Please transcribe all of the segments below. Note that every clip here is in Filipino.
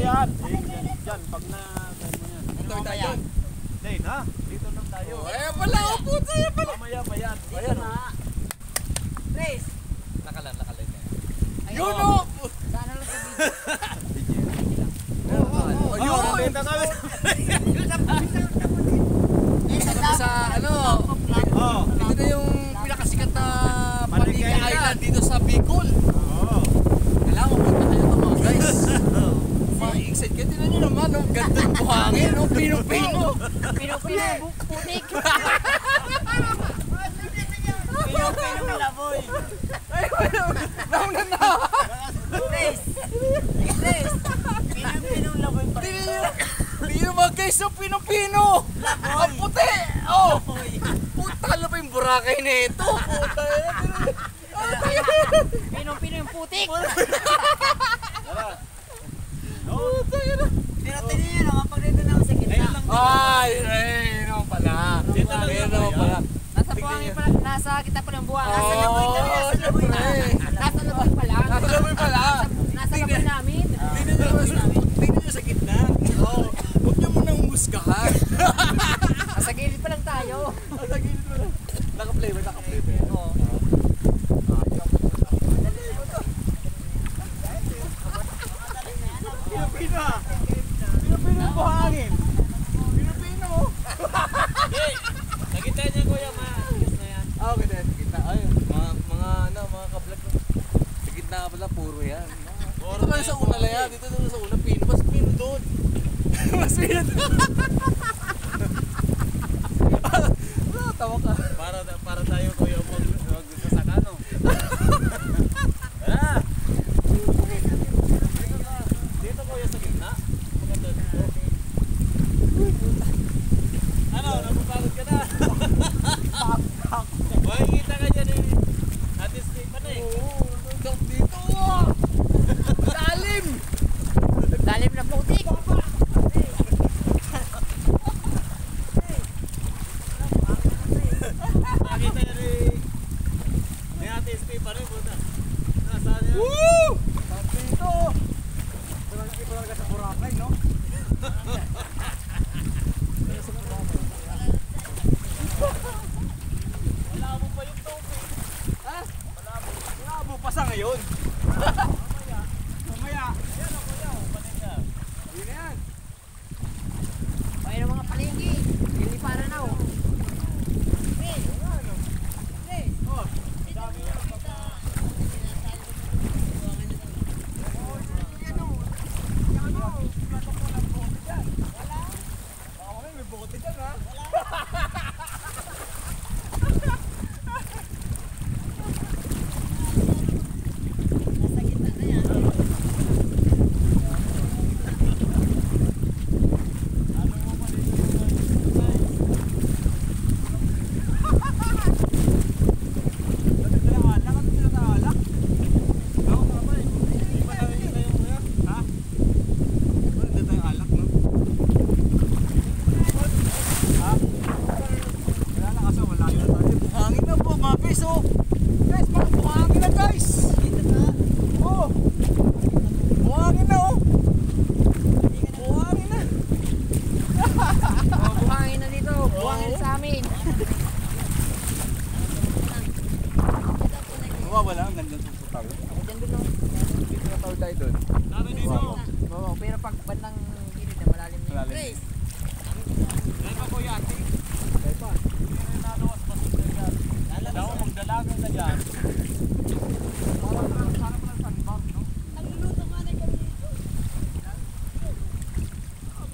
yan. Diyan, pag na... Ito tayo. Lane, ha? Dito lang tayo. Ayan pala, oh puto yan pala. Mamaya pa yan. Ayan na. Trace. Nakalan na yan. Yun o! Sana lang sa video. Ayun! Nakita kami. Sa ano, ito na yung pinakasikat na Paligay Island dito sa Bicol. Kailangan mapunta kayo ito mga guys. Ma-excite kayo. Tinan nyo naman, ang ganda ng buhangin. Pino-pino. Pino-pino yung putik. Pino-pino yung laboy. Nauna na. Trace. Pino-pino yung laboy pa rin. Tingnan mga guys, yung pino-pino. Ang puti. Oh. Puta, ano pa yung Boracay na ito? Puta, Pino-pino yung putik. Tino-tino yun, kapag dito na ako sa gitna. Ay, naman pala. Dito naman pala. Nasa buhangin pala, nasa kita pa ng buhangin. Nasa laboy ka, nasa laboy syempre. na. Nasa laboy pala. Nasa laboy pala. Nasa laboy namin. Tingnan nyo sa gitna. Huwag nyo munang umusgahan. Nasa gilid pa lang tayo. Nasa gilid mo lang. Naka-play ba? Naka-play ba? Oo. Pilipino ha. Pilipino yung buhangin. Pilipino. Nakita niya kuya, maayos na yan. Okay din, sa gitna. Ay, mga ka-vlog. Sa gitna ka pala, puro yan. Dito pala sa una lang yan. Dito sa una, pino. Mas pino doon. Mas pino doon. Tawa ka. Para tayo kuya magsasaka, no? Ah! Dito kuya sa gitna. Maganda dito. Ano, napapagod ka na? Makikita ka dyan eh. Ate Stephen eh. Oo, dito. Lalim. Lalim na putik. Nakita niya ni Ate Stephen eh. Buta. Nasaan niya? Woo! Dito. Malaki pa lang sa Boracay, no? Malabo pa yung topic. Ha? Malabo pa sa ngayon. Mamaya. Yan o kuya. Paninda. Yun na yan. Ay ng mga palengke. Hindi para na oh. Wala, ang ganda ng putawid. Ako dyan doon lang. Dito na tawid tayo doon. Dami dito. Oo, pero pag bandang gilid na malalim na Malalim. Trace. Dahil pa kuya, ate. Dahil pa. Hindi na nanawas pa sa dyan. Alam mo, magdalaga ka dyan. Parang sandbag, no? Nagluluto nga na kami dito.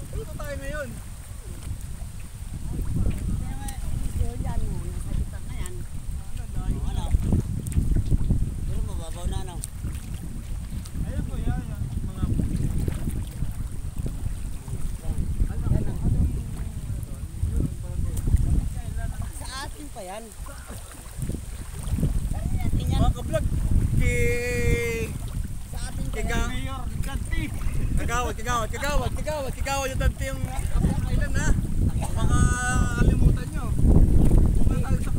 Dito tayo ngayon. Ayun kuya, yung mga... Sa atin pa yan. Mga ka-vlog, Sa atin pa Kaya- yan. Mayor, Ganti. Kagawad yung dante yung island ha. Baka kalimutan nyo. Pumunta tayo sa